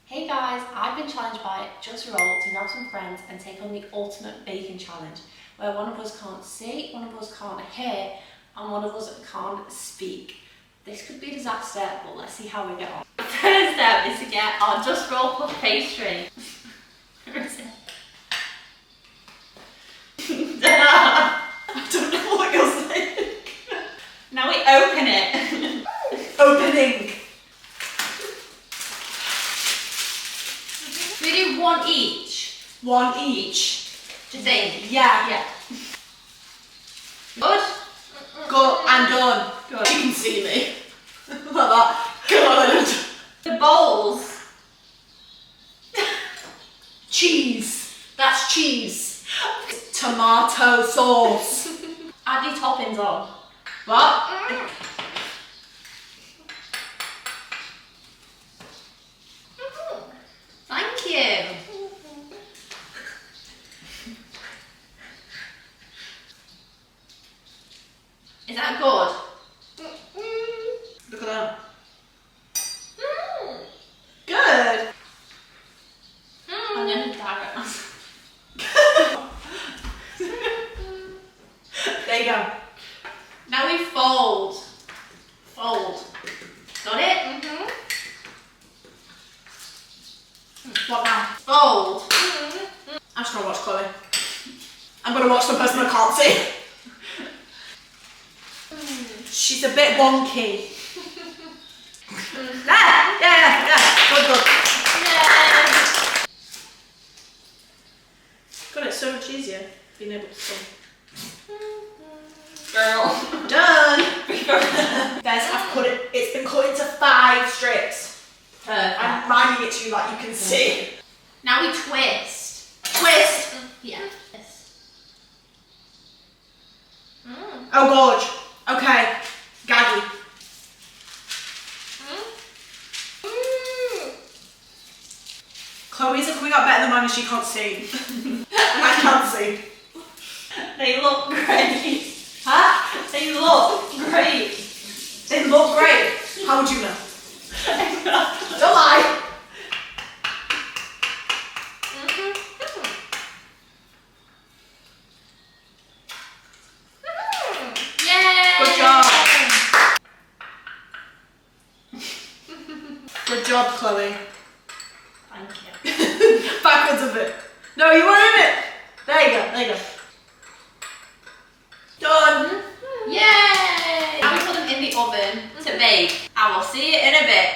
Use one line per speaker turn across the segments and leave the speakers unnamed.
Hey guys, I've been challenged by Jus-Rol to grab some friends and take on the ultimate baking challenge, where one of us can't see, one of us can't hear, and one of us can't speak. This could be a disaster, but let's see how we get on. The first step is to get our Jus-Rol puff pastry. Where is it? I don't know what you're saying. Now we open it.
Opening.
We do one each.
One each.
Do you think?
Yeah.
Yeah. Good?
Go and done.
Good.
You can see me. Like that. Good.
The bowls.
Cheese. That's cheese. Tomato sauce.
Add your toppings on.
What?
Thank you. Is that good?
Look at that. Good.
I'm going to die right now.
There you go.
Now we fold. Fold. Got it?
What now?
Fold.
I'm just gonna watch Chloe. I'm gonna watch the person I can't see. She's a bit wonky. Yeah. Good.
Yeah.
God, it's so much easier being able to film.
Girl.
Done. Guys, I've cut it. It's been cut into 5 strips.
Perfect.
I'm minding it to you like you can see.
Now we twist.
Twist.
Yeah. Yes.
Oh, gorge. Okay. Gaggy. Chloe's are coming out better than mine and she can't see. And I can't see.
They look great. Huh? They look great.
They look great. How would you know? Don't lie.
Yay!
Good job. Good job, Chloe.
Thank you.
Backwards a bit. No, you weren't in it. There you go. Done.
Yay! Now we put them in the oven to bake. I will see you in a bit.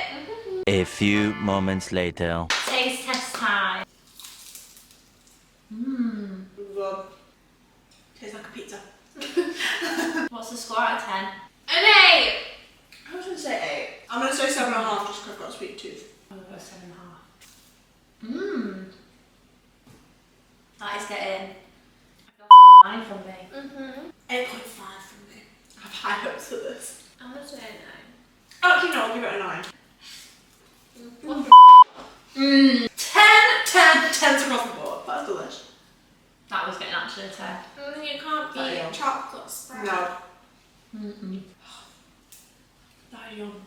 A few moments later.
Taste test time.
Good. Tastes like a pizza.
What's the score out of 10? An 8!
I was going to say 8. I'm going to say 7.5 just because I've got a sweet tooth.
I'm going to go 7.5. That is getting a 9 from me.
8.5 from me. I have high hopes for this.
I'm going to say
Actually, no, I'll give it a 9.
9.
10's across the board. That's delicious.
That was getting actually a 10.
You can't
That
eat
yum.
chocolate spread.
No.
Mm-mm.
That yum.